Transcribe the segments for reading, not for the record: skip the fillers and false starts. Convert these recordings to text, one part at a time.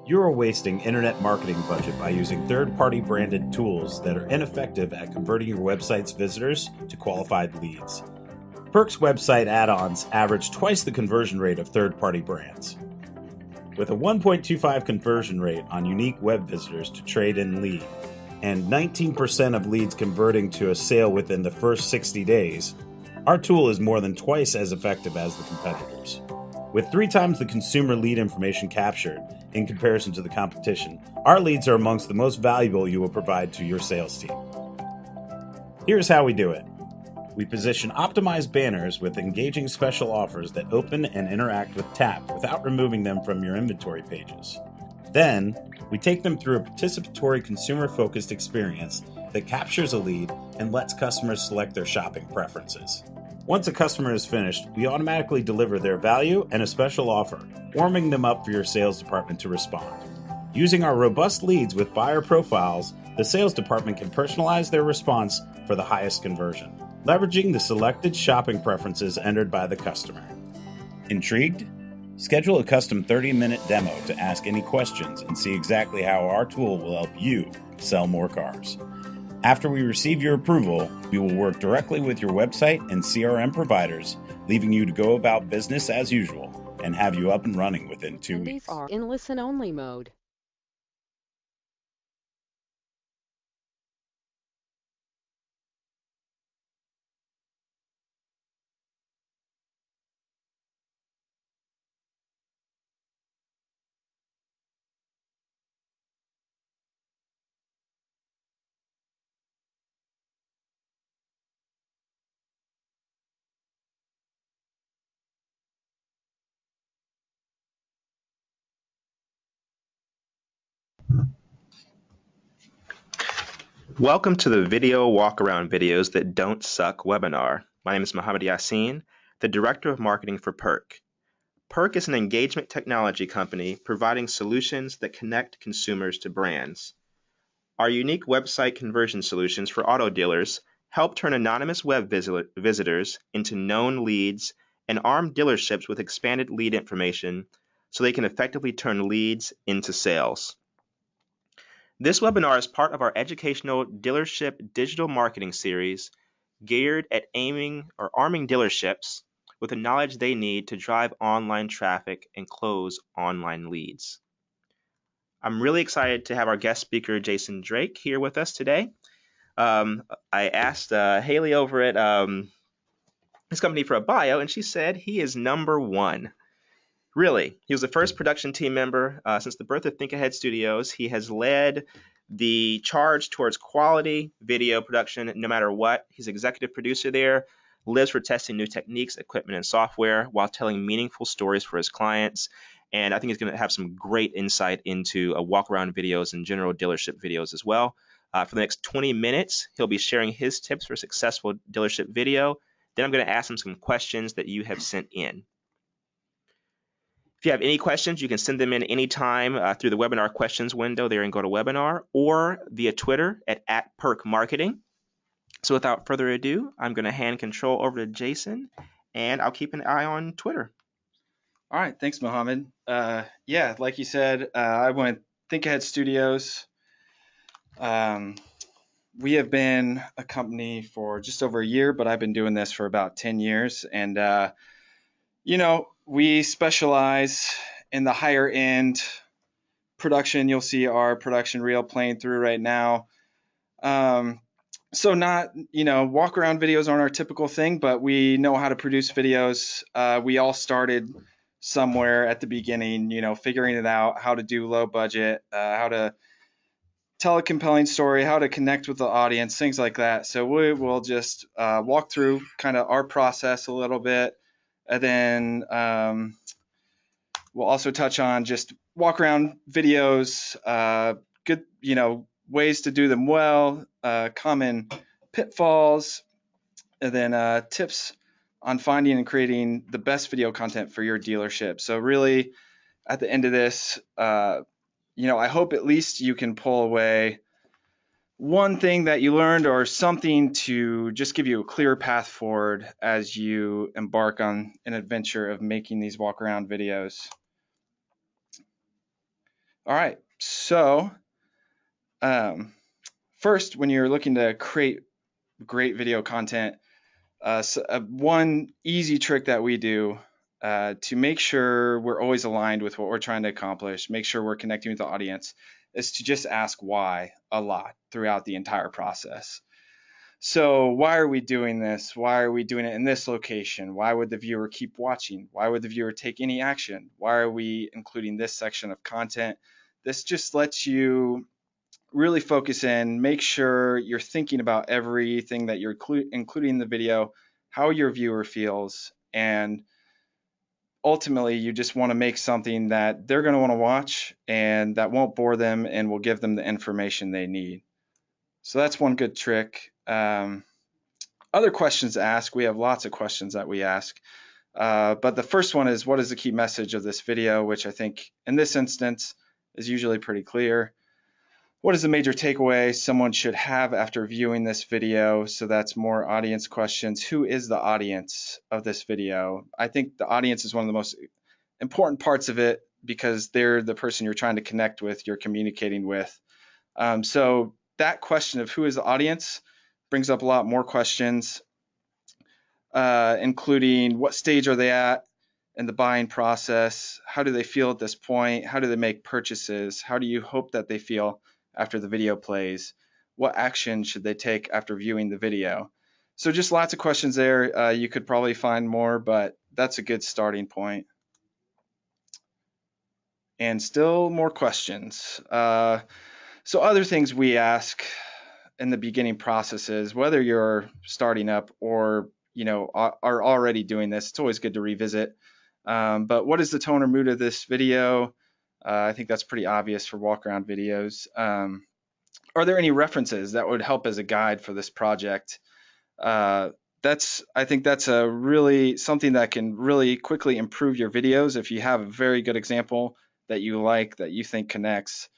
You are wasting internet marketing budget by using third-party branded tools that are ineffective at converting your website's visitors to qualified leads. PERQ's website add-ons average twice the conversion rate of third-party brands. With a 1.25 conversion rate on unique web visitors to trade-in lead, and 19% of leads converting to a sale within the first 60 days, our tool is more than twice as effective as the competitors. With 3 times the consumer lead information captured in comparison to the competition, our leads are amongst the most valuable you will provide to your sales team. Here's how we do it. We position optimized banners with engaging special offers that open and interact with Tap without removing them from your inventory pages. Then, we take them through a participatory consumer-focused experience that captures a lead and lets customers select their shopping preferences. Once a customer is finished, we automatically deliver their value and a special offer, warming them up for your sales department to respond. Using our robust leads with buyer profiles, the sales department can personalize their response for the highest conversion, leveraging the selected shopping preferences entered by the customer. Intrigued? Schedule a custom 30-minute demo to ask any questions and see exactly how our tool will help you sell more cars. After we receive your approval, we will work directly with your website and CRM providers, leaving you to go about business as usual and have you up and running within 2 weeks. These are in listen-only mode. Welcome to the video walk-around videos that don't suck webinar. My name is Mohammed Yassin, the Director of Marketing for PERQ. PERQ is an engagement technology company providing solutions that connect consumers to brands. Our unique website conversion solutions for auto dealers help turn anonymous web visitors into known leads and arm dealerships with expanded lead information so they can effectively turn leads into sales. This webinar is part of our educational dealership digital marketing series geared at arming dealerships with the knowledge they need to drive online traffic and close online leads. I'm really excited to have our guest speaker, Jason Drake, here with us today. I asked Haley over at his company for a bio, and she said he is number 1. Really, he was the first production team member since the birth of Think Ahead Studios. He has led the charge towards quality video production no matter what. He's executive producer there, lives for testing new techniques, equipment, and software while telling meaningful stories for his clients. And I think he's going to have some great insight into walk-around videos and general dealership videos as well. For the next 20 minutes, he'll be sharing his tips for successful dealership video. Then I'm going to ask him some questions that you have sent in. If you have any questions, you can send them in anytime through the webinar questions window there in GoToWebinar or via Twitter at @PERQMarketing. So without further ado, I'm going to hand control over to Jason, and I'll keep an eye on Twitter. All right, thanks, Mohammed. Yeah, like you said, I went Think Ahead Studios. We have been a company for just over a year, but I've been doing this for about 10 years. And, we specialize in the higher end production. You'll see our production reel playing through right now. So not, walk around videos aren't our typical thing, but we know how to produce videos. We all started somewhere at the beginning, figuring it out, how to do low budget, how to tell a compelling story, how to connect with the audience, things like that. So we will just walk through kind of our process a little bit. And then we'll also touch on just walk around videos, good, ways to do them well, common pitfalls, and then tips on finding and creating the best video content for your dealership. So really, at the end of this, I hope at least you can pull away one thing that you learned or something to just give you a clear path forward as you embark on an adventure of making these walk around videos. All right, so first, when you're looking to create great video content, one easy trick that we do to make sure we're always aligned with what we're trying to accomplish, make sure we're connecting with the audience, is to just ask why a lot throughout the entire process. So why are we doing this? Why are we doing it in this location? Why would the viewer keep watching? Why would the viewer take any action? Why are we including this section of content? This just lets you really focus in, make sure you're thinking about everything that you're including in the video, how your viewer feels, and ultimately you just want to make something that they're going to want to watch and that won't bore them and will give them the information they need. So that's one good trick. Other questions to ask, we have lots of questions that we ask. But the first one is, what is the key message of this video? Which I think in this instance is usually pretty clear. What is the major takeaway someone should have after viewing this video? So that's more audience questions. Who is the audience of this video? I think the audience is one of the most important parts of it because they're the person you're trying to connect with, you're communicating with. So that question of who is the audience brings up a lot more questions, including what stage are they at in the buying process? How do they feel at this point? How do they make purchases? How do you hope that they feel after the video plays? What action should they take after viewing the video? So just lots of questions there. You could probably find more, but that's a good starting point. And still more questions. So other things we ask in the beginning processes, whether you're starting up or are already doing this, it's always good to revisit. But what is the tone or mood of this video? I think that's pretty obvious for walk around videos. Are there any references that would help as a guide for this project? I think that's a really something that can really quickly improve your videos. If you have a very good example that you like, that you think connects,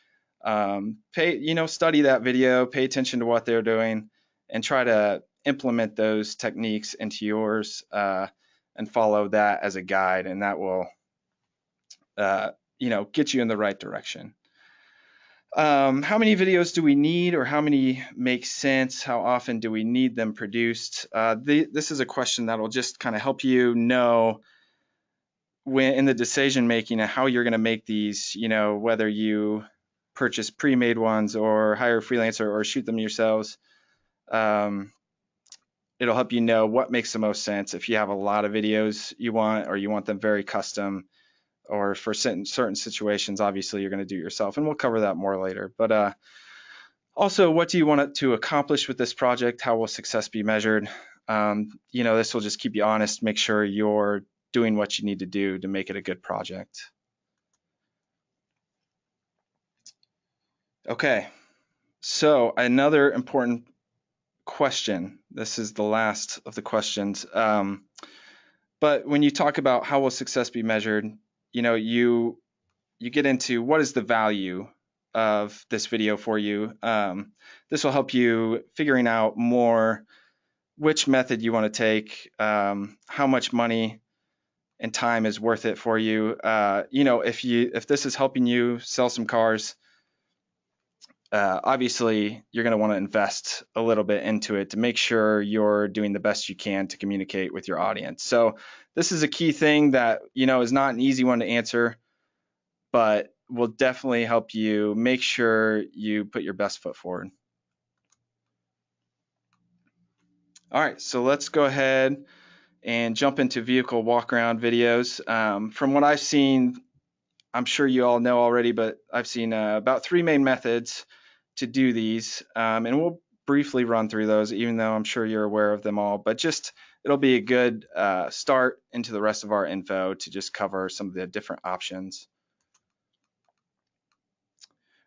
study that video, pay attention to what they're doing, and try to implement those techniques into yours, and follow that as a guide, and that will get you in the right direction. How many videos do we need, or how many make sense? How often do we need them produced? This is a question that will just kind of help you know when in the decision making and how you're going to make these, whether you purchase pre-made ones or hire a freelancer or shoot them yourselves. It'll help you know what makes the most sense. If you have a lot of videos you want, or you want them very custom, or for certain situations, obviously you're going to do it yourself, and we'll cover that more later. But also, what do you want to accomplish with this project? How will success be measured? This will just keep you honest, make sure you're doing what you need to do to make it a good project. Okay, so another important question. This is the last of the questions. But when you talk about how will success be measured, you get into what is the value of this video for you. This will help you figuring out more which method you want to take, how much money and time is worth it for you. If this is helping you sell some cars, obviously you're going to want to invest a little bit into it to make sure you're doing the best you can to communicate with your audience. So this is a key thing that is not an easy one to answer, but will definitely help you make sure you put your best foot forward. All right, so let's go ahead and jump into vehicle walk around videos. From what I've seen, I'm sure you all know already, but I've seen about 3 main methods to do these, and we'll briefly run through those, even though I'm sure you're aware of them all, but it'll be a good start into the rest of our info to just cover some of the different options.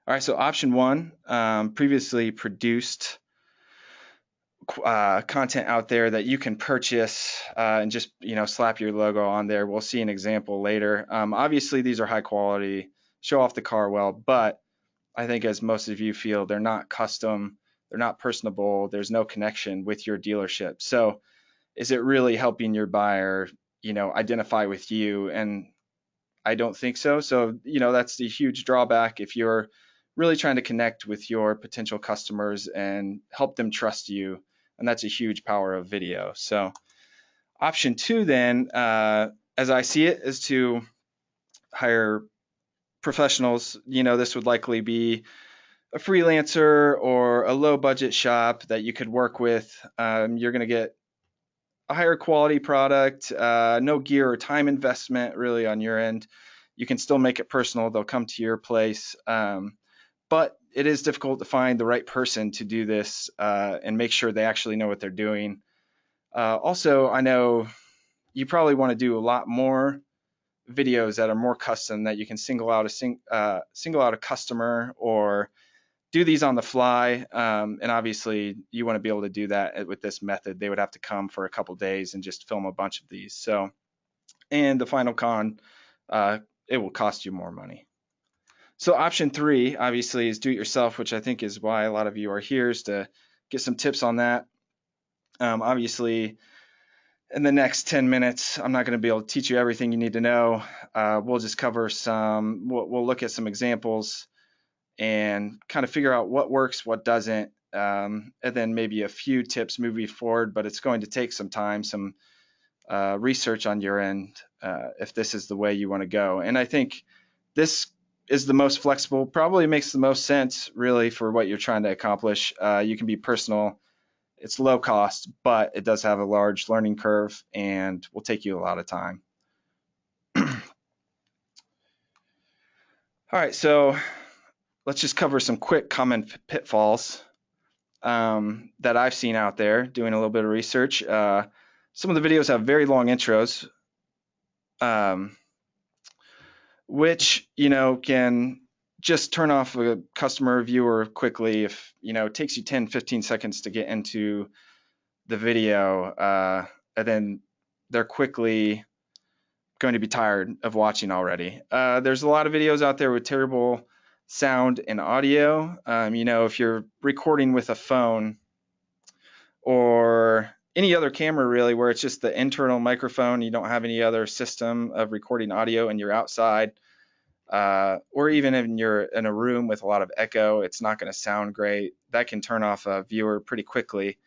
All right, so option 1, previously produced content out there that you can purchase and just slap your logo on there. We'll see an example later. Obviously these are high quality, show off the car well, but I think as most of you feel, they're not custom, they're not personable, there's no connection with your dealership. So is it really helping your buyer identify with you? And I don't think so. So, that's the huge drawback if you're really trying to connect with your potential customers and help them trust you. And that's a huge power of video. So option two then, as I see it, is to hire professionals. This would likely be a freelancer or a low budget shop that you could work with. You're going to get a higher quality product, no gear or time investment really on your end. You can still make it personal. They'll come to your place. But it is difficult to find the right person to do this and make sure they actually know what they're doing. Also, I know you probably want to do a lot more videos that are more custom, that you can single out a customer or do these on the fly. And obviously you want to be able to do that with this method. They would have to come for a couple days and just film a bunch of these. So, and the final con, it will cost you more money. So option three, obviously, is do it yourself, which I think is why a lot of you are here, is to get some tips on that. Obviously, in the next 10 minutes, I'm not going to be able to teach you everything you need to know. We'll just cover we'll look at some examples and kind of figure out what works, what doesn't, and then maybe a few tips moving forward, but it's going to take some time, some research on your end, if this is the way you want to go. And I think this is the most flexible, probably makes the most sense really for what you're trying to accomplish. You can be personal. It's low cost, but it does have a large learning curve and will take you a lot of time. All right, so let's just cover some quick common pitfalls that I've seen out there doing a little bit of research. Some of the videos have very long intros, which, can just turn off a customer viewer quickly if, it takes you 10, 15 seconds to get into the video, and then they're quickly going to be tired of watching already. There's a lot of videos out there with terrible sound and audio. If you're recording with a phone or any other camera really, where it's just the internal microphone, you don't have any other system of recording audio and you're outside, or even if you're in a room with a lot of echo, it's not going to sound great. That can turn off a viewer pretty quickly.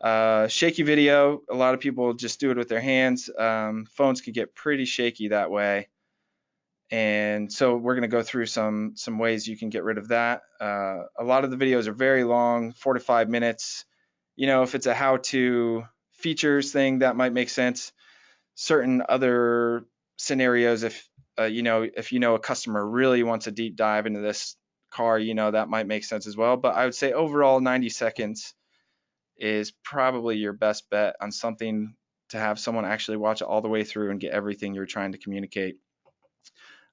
Shaky video, a lot of people just do it with their hands. Phones can get pretty shaky that way. And so we're going to go through some ways you can get rid of that. A lot of the videos are very long, 4 to 5 minutes. If it's a how-to features thing, that might make sense. Certain other scenarios, if a customer really wants a deep dive into this car, that might make sense as well. But I would say overall 90 seconds is probably your best bet on something to have someone actually watch it all the way through and get everything you're trying to communicate.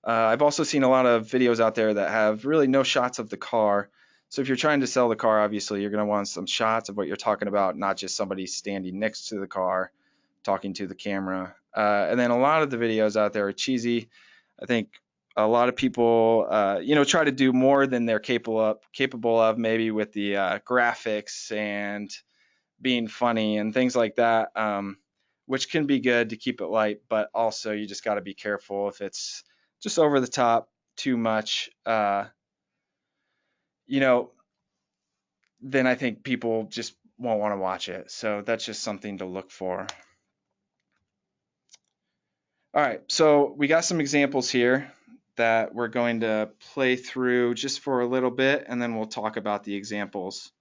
I've also seen a lot of videos out there that have really no shots of the car. So if you're trying to sell the car, obviously you're going to want some shots of what you're talking about, not just somebody standing next to the car talking to the camera. And then a lot of the videos out there are cheesy. I think a lot of people, try to do more than they're capable of maybe with the graphics and being funny and things like that, which can be good to keep it light, but also you just got to be careful if it's just over the top too much, then I think people just won't want to watch it. So that's just something to look for. All right, so we got some examples here that we're going to play through just for a little bit, and then we'll talk about the examples.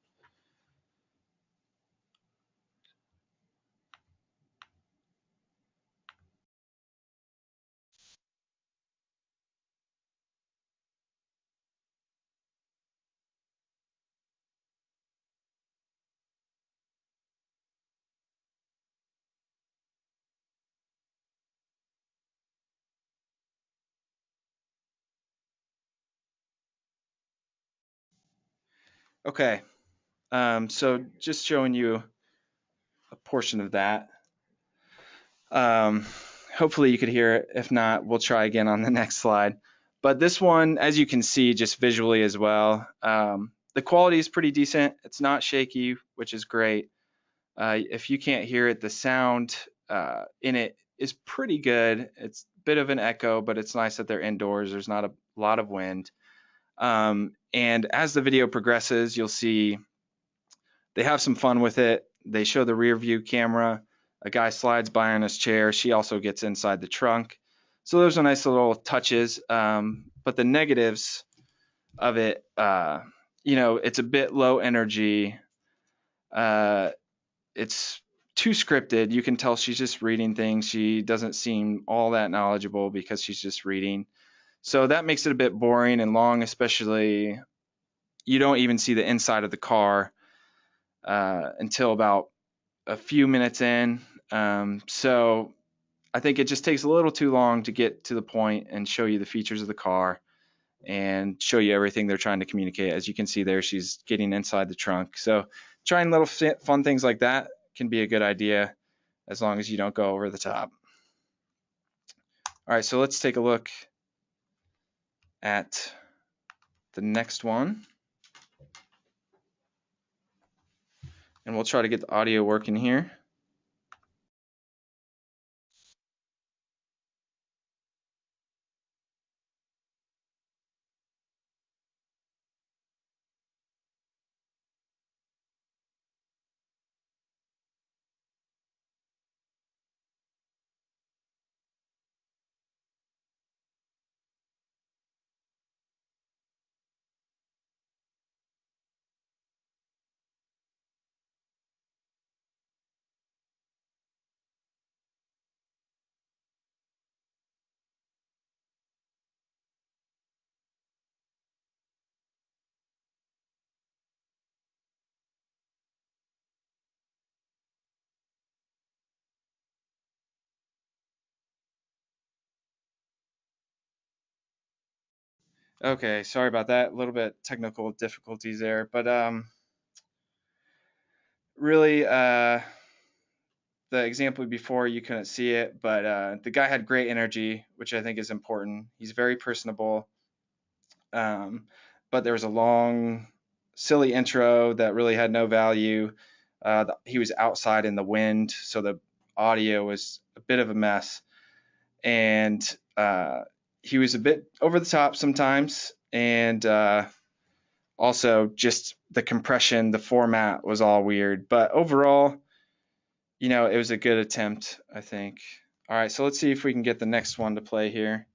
Okay, so just showing you a portion of that. Hopefully you could hear it. If not, we'll try again on the next slide. But this one, as you can see, just visually as well, the quality is pretty decent. It's not shaky, which is great. If you can't hear it, the sound in it is pretty good. It's a bit of an echo, but it's nice that they're indoors. There's not a lot of wind. And as the video progresses, you'll see they have some fun with it. They show the rear view camera. A guy slides by on his chair. She also gets inside the trunk. So those are nice little touches. But the negatives of it, it's a bit low energy. It's too scripted. You can tell she's just reading things. She doesn't seem all that knowledgeable because she's just reading. So that makes it a bit boring and long, especially you don't even see the inside of the car until about a few minutes in. So I think it just takes a little too long to get to the point and show you the features of the car and show you everything they're trying to communicate. As you can see there, she's getting inside the trunk. So trying little fun things like that can be a good idea as long as you don't go over the top. All right, so let's take a look at the next one. And we'll try to get the audio working here. Okay, sorry about that. A little bit technical difficulties there, but really, the example before you couldn't see it, but the guy had great energy, which I think is important. He's very personable, but there was a long, silly intro that really had no value. He was outside in the wind, so the audio was a bit of a mess, and he was a bit over the top sometimes, and also just the compression, the format was all weird. But overall, it was a good attempt, I think. All right, so let's see if we can get the next one to play here.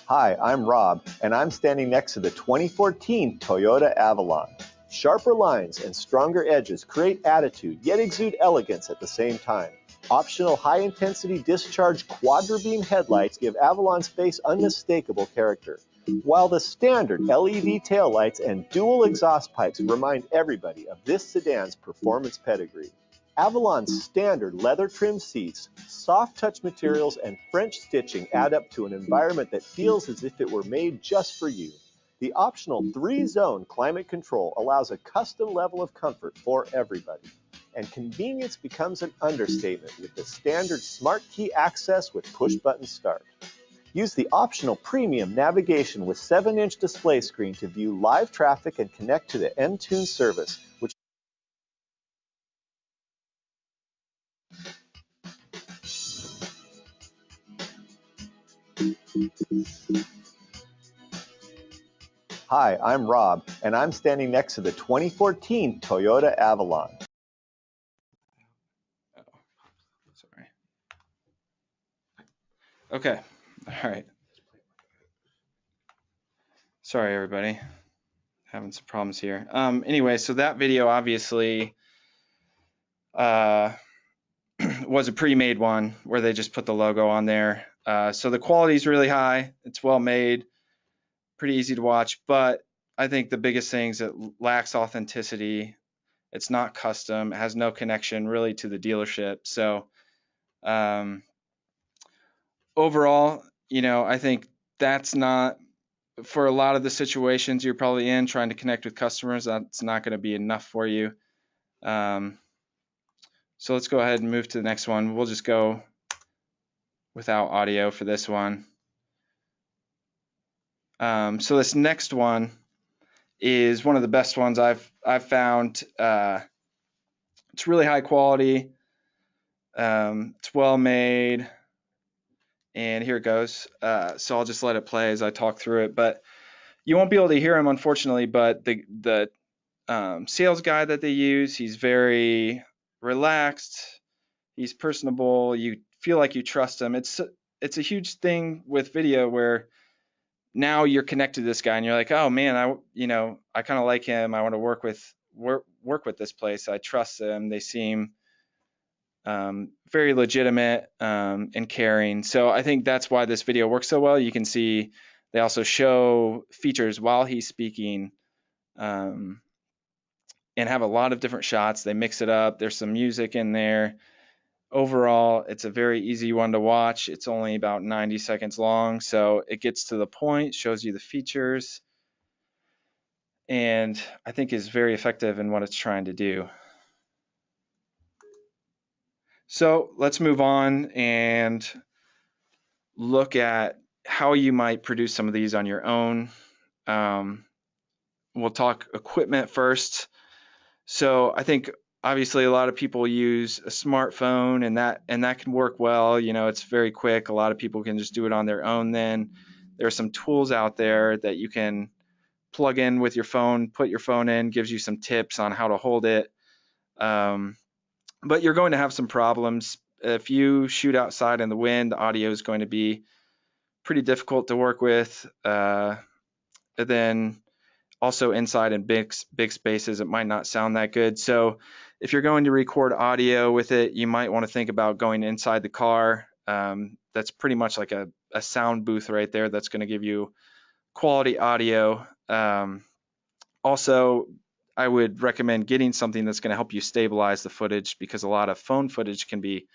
Hi, I'm Rob, and I'm standing next to the 2014 Toyota Avalon. Sharper lines and stronger edges create attitude, yet exude elegance at the same time. Optional high-intensity discharge quadra-beam headlights give Avalon's face unmistakable character, while the standard LED taillights and dual exhaust pipes remind everybody of this sedan's performance pedigree. Avalon's standard leather trim seats, soft touch materials, and French stitching add up to an environment that feels as if it were made just for you. The optional 3-zone climate control allows a custom level of comfort for everybody. And convenience becomes an understatement with the standard Smart Key access with push-button start. Use the optional premium navigation with 7-inch display screen to view live traffic and connect to the Entune service, which Hi, I'm Rob, and I'm standing next to the 2014 Toyota Avalon. Oh, sorry. Okay, all right. Sorry, everybody. Having some problems here. Anyway, so that video obviously was a pre-made one where they just put the logo on there. So the quality is really high. It's well made, pretty easy to watch, but I think the biggest thing is it lacks authenticity. It's not custom. It has no connection really to the dealership. So overall, I think that's not, for a lot of the situations you're probably in trying to connect with customers, that's not going to be enough for you. So let's go ahead and move to the next one. We'll just go without audio for this one. So this next one is one of the best ones I've found. It's really high quality. It's well made, and here it goes. So I'll just let it play as I talk through it, but you won't be able to hear him, unfortunately. But the sales guy that they use, he's very relaxed. He's personable. You feel like you trust him. It's a huge thing with video where now you're connected to this guy and you're like, oh man, I kind of like him. I want to work with this place. I trust them. They seem very legitimate and caring. So I think that's why this video works so well. You can see they also show features while he's speaking, and have a lot of different shots. They mix it up. There's some music in there. Overall, it's a very easy one to watch. It's only about 90 seconds long, so it gets to the point, shows you the features, and I think is very effective in what it's trying to do. So let's move on and look at how you might produce some of these on your own. We'll talk equipment first. So I think obviously a lot of people use a smartphone, and that can work well. It's very quick. A lot of people can just do it on their own. Then there are some tools out there that you can plug in with your phone, put your phone in, gives you some tips on how to hold it. But you're going to have some problems. If you shoot outside in the wind, the audio is going to be pretty difficult to work with. Then also inside in big spaces, it might not sound that good. So if you're going to record audio with it, you might want to think about going inside the car. That's pretty much like a sound booth right there that's going to give you quality audio. Also, I would recommend getting something that's going to help you stabilize the footage, because a lot of phone footage can be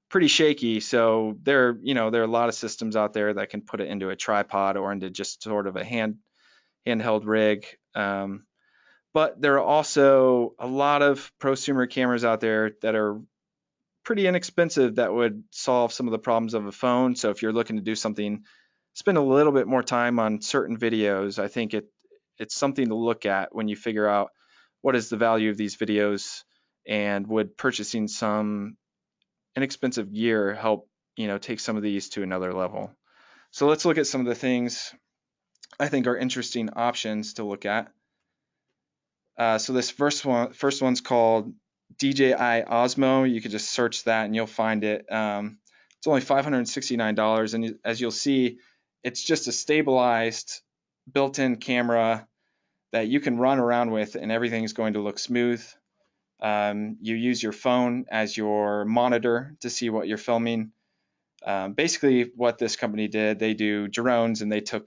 pretty shaky. So there are a lot of systems out there that can put it into a tripod or into just sort of a handheld rig. But there are also a lot of prosumer cameras out there that are pretty inexpensive that would solve some of the problems of a phone. So if you're looking to do something, spend a little bit more time on certain videos. I think it's something to look at when you figure out what is the value of these videos, and would purchasing some inexpensive gear help take some of these to another level. So let's look at some of the things I think are interesting options to look at. So this first one's called DJI Osmo. You could just search that and you'll find it. It's only $569, and as you'll see, it's just a stabilized built-in camera that you can run around with, and everything's going to look smooth. You use your phone as your monitor to see what you're filming. Basically, what this company did, they do drones, and they took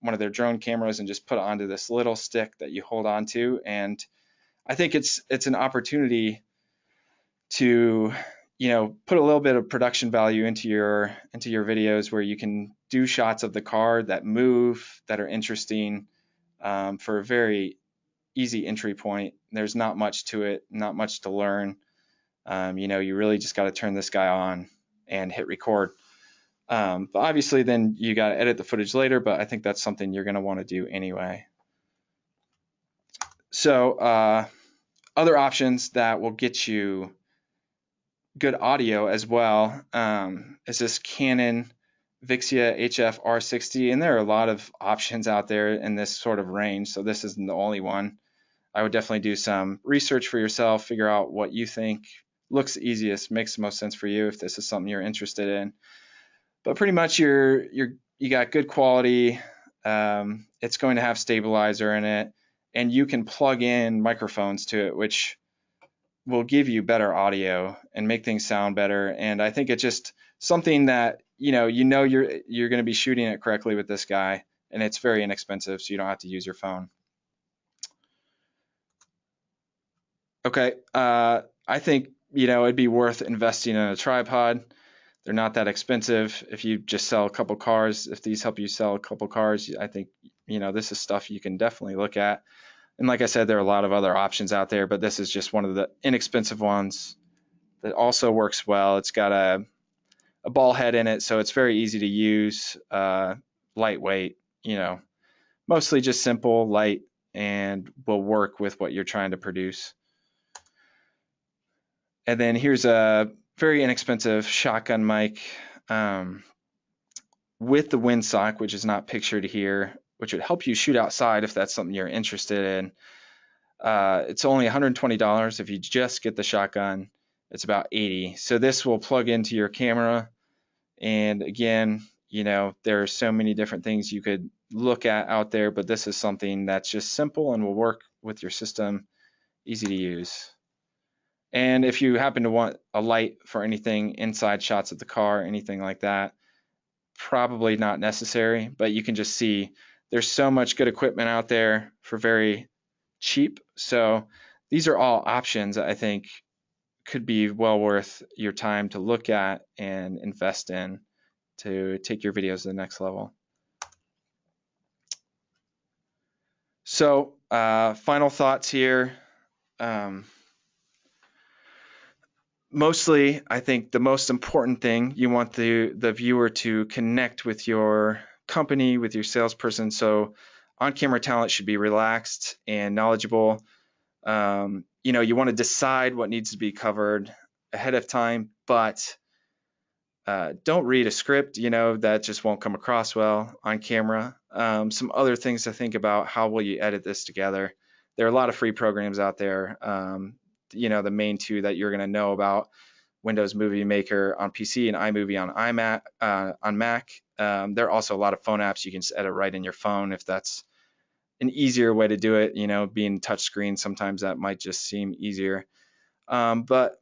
one of their drone cameras and just put it onto this little stick that you hold on to. And I think it's an opportunity to put a little bit of production value into your videos, where you can do shots of the car that move, that are interesting, for a very easy entry point. There's not much to it, not much to learn. You really just got to turn this guy on and hit record. But obviously then you got to edit the footage later, but I think that's something you're going to want to do anyway. So other options that will get you good audio as well is this Canon Vixia HF R60, and there are a lot of options out there in this sort of range, so this isn't the only one. I would definitely do some research for yourself, figure out what you think looks easiest, makes the most sense for you if this is something you're interested in. But pretty much you got good quality. It's going to have stabilizer in it, and you can plug in microphones to it, which will give you better audio and make things sound better. And I think it's just something that you're going to be shooting it correctly with this guy, and it's very inexpensive, so you don't have to use your phone. Okay, I think it'd be worth investing in a tripod. They're not that expensive. If you just sell a couple cars, if these help you sell a couple cars, I think this is stuff you can definitely look at. And like I said, there are a lot of other options out there, but this is just one of the inexpensive ones that also works well. It's got a ball head in it, so it's very easy to use, lightweight. mostly just simple, light, and will work with what you're trying to produce. And then here's a very inexpensive shotgun mic with the windsock, which is not pictured here, which would help you shoot outside if that's something you're interested in. It's only $120. If you just get the shotgun, it's about $80. So this will plug into your camera. And again, there are so many different things you could look at out there, but this is something that's just simple and will work with your system, easy to use. And if you happen to want a light for anything, inside shots of the car, anything like that, probably not necessary, but you can just see there's so much good equipment out there for very cheap. So these are all options that I think could be well worth your time to look at and invest in to take your videos to the next level. So final thoughts here. Mostly, I think the most important thing, you want the viewer to connect with your company, with your salesperson. So on-camera talent should be relaxed and knowledgeable. You want to decide what needs to be covered ahead of time, but don't read a script, that just won't come across well on camera. Some other things to think about: how will you edit this together? There are a lot of free programs out there. The main two that you're going to know about: Windows Movie Maker on PC and iMovie on Mac. There are also a lot of phone apps you can just edit right in your phone if that's an easier way to do it. Being touchscreen, sometimes that might just seem easier. But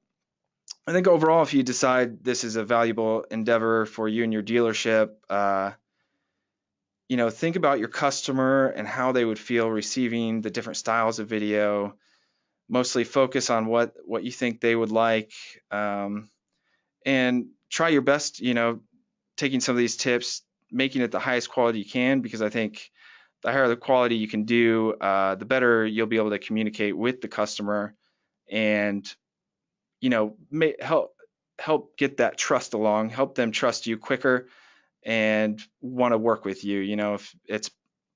I think overall, if you decide this is a valuable endeavor for you and your dealership, think about your customer and how they would feel receiving the different styles of video. Mostly focus on what you think they would like, and try your best, taking some of these tips, making it the highest quality you can, because I think the higher the quality you can do, the better you'll be able to communicate with the customer and, help get that trust along, help them trust you quicker and want to work with you. If it's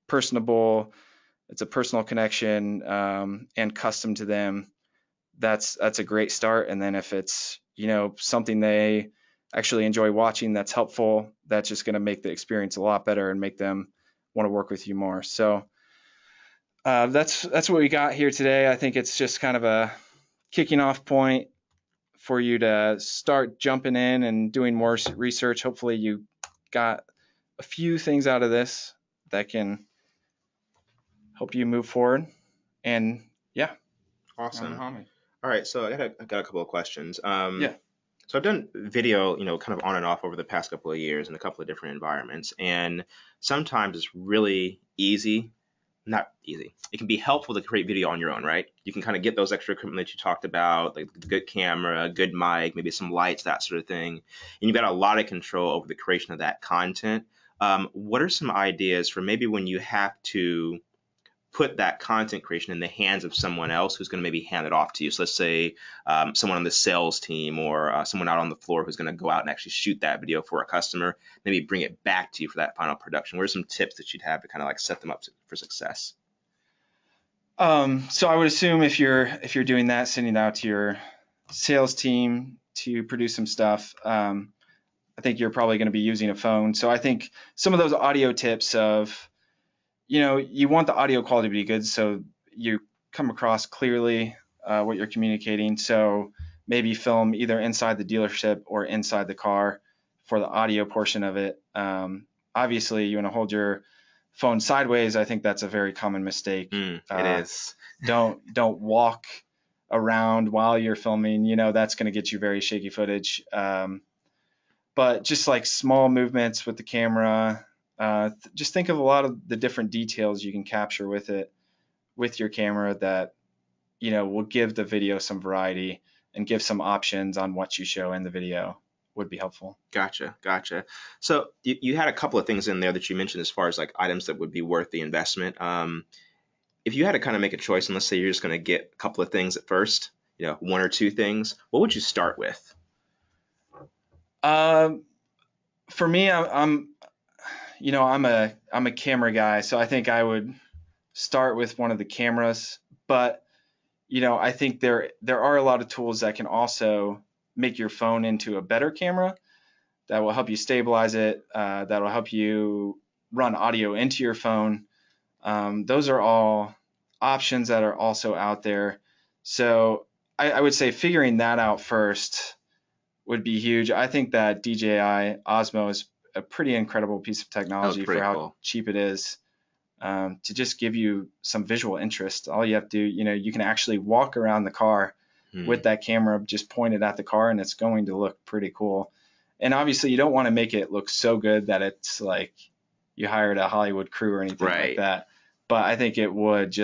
personable, it's a personal connection, and custom to them, that's a great start. And then if it's, something they actually enjoy watching, that's helpful, that's just going to make the experience a lot better and make them want to work with you more. So that's what we got here today. I think it's just kind of a kicking off point for you to start jumping in and doing more research. Hopefully you got a few things out of this that can help you move forward. And yeah. Awesome. All right, so I got a couple of questions. Yeah. So I've done video, kind of on and off over the past couple of years in a couple of different environments, and sometimes it's really easy. Not easy. It can be helpful to create video on your own, right? You can kind of get those extra equipment that you talked about, like the good camera, good mic, maybe some lights, that sort of thing. And you've got a lot of control over the creation of that content. What are some ideas for maybe when you have to put that content creation in the hands of someone else who's going to maybe hand it off to you? So let's say someone on the sales team or someone out on the floor who's going to go out and actually shoot that video for a customer, maybe bring it back to you for that final production. What are some tips that you'd have to kind of like set them up for success? So I would assume if you're doing that, sending it out to your sales team to produce some stuff, I think you're probably going to be using a phone. So I think some of those audio tips of, you want the audio quality to be good so you come across clearly what you're communicating. So maybe film either inside the dealership or inside the car for the audio portion of it. Obviously, you want to hold your phone sideways. I think that's a very common mistake. It is. Don't walk around while you're filming. That's going to get you very shaky footage. But just like small movements with the camera, just think of a lot of the different details you can capture with your camera that, will give the video some variety and give some options on what you show in the video would be helpful. Gotcha. So you had a couple of things in there that you mentioned as far as like items that would be worth the investment. If you had to kind of make a choice, and let's say you're just going to get a couple of things at first, one or two things, what would you start with? For me, I'm I'm a camera guy, so I think I would start with one of the cameras. But I think there are a lot of tools that can also make your phone into a better camera that will help you stabilize it, that will help you run audio into your phone. Those are all options that are also out there. So I would say figuring that out first would be huge. I think that DJI Osmo is a pretty incredible piece of technology for how cool. cheap it is, to just give you some visual interest. All you have to do, you can actually walk around the car with that camera just pointed at the car, and it's going to look pretty cool. And obviously you don't want to make it look so good that it's like you hired a Hollywood crew or anything like that. But I think it would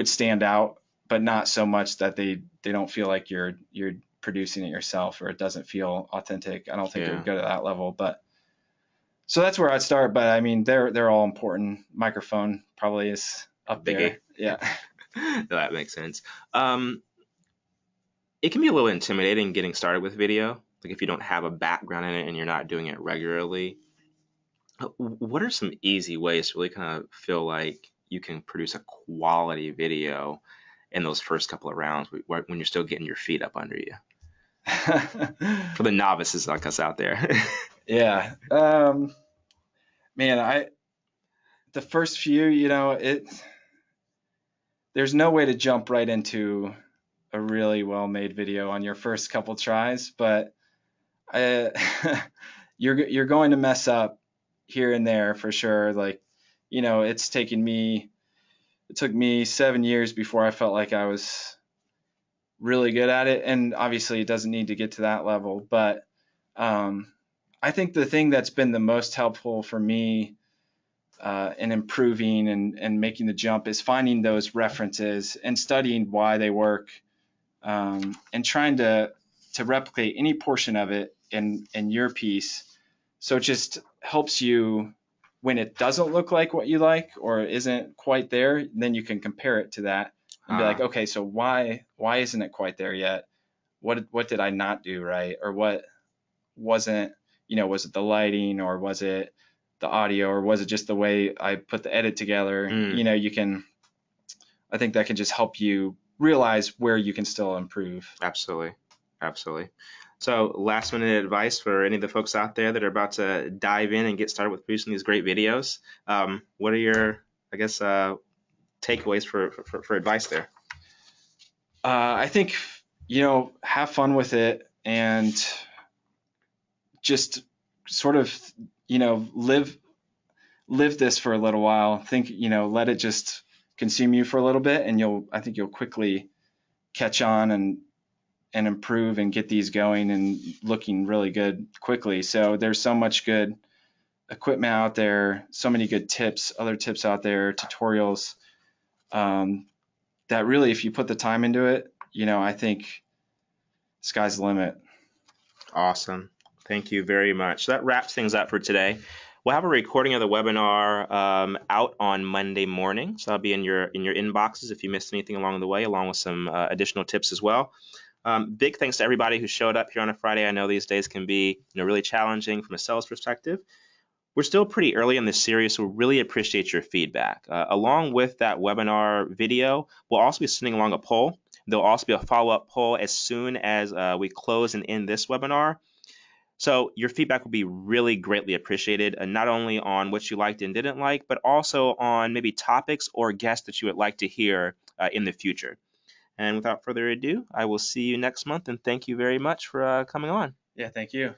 stand out, but not so much that they don't feel like you're producing it yourself, or it doesn't feel authentic. I don't think it would go to that level, but so that's where I'd start. But I mean, they're all important. Microphone probably is up there. Yeah. That makes sense. It can be a little intimidating getting started with video, like if you don't have a background in it and you're not doing it regularly. What are some easy ways to really kind of feel like you can produce a quality video in those first couple of rounds when you're still getting your feet up under you? For the novices like us out there. Yeah. Man, the first few, there's no way to jump right into a really well-made video on your first couple tries, but you're going to mess up here and there for sure. Like, it took me 7 years before I felt like I was really good at it. And obviously it doesn't need to get to that level, but I think the thing that's been the most helpful for me in improving and making the jump is finding those references and studying why they work, and trying to replicate any portion of it in your piece. So it just helps you when it doesn't look like what you like or isn't quite there, then you can compare it to that and be like, okay, so why isn't it quite there yet? What did I not do right? Or what wasn't, was it the lighting, or was it the audio, or was it just the way I put the edit together? I think that can just help you realize where you can still improve. Absolutely. So last minute advice for any of the folks out there that are about to dive in and get started with producing these great videos. What are your, takeaways for advice there? I think, have fun with it and just sort of, live this for a little while. Think, let it just consume you for a little bit, and I think you'll quickly catch on and improve and get these going and looking really good quickly. So there's so much good equipment out there, so many good tips, other tips out there, tutorials, that really, if you put the time into it, I think sky's the limit. Awesome. Thank you very much. So that wraps things up for today. We'll have a recording of the webinar out on Monday morning. So that'll be in your inboxes if you missed anything along the way, along with some additional tips as well. Big thanks to everybody who showed up here on a Friday. I know these days can be really challenging from a sales perspective. We're still pretty early in this series, so we really appreciate your feedback. Along with that webinar video, we'll also be sending along a poll. There'll also be a follow-up poll as soon as we close and end this webinar. So your feedback will be really greatly appreciated, not only on what you liked and didn't like, but also on maybe topics or guests that you would like to hear in the future. And without further ado, I will see you next month, and thank you very much for coming on. Yeah, thank you.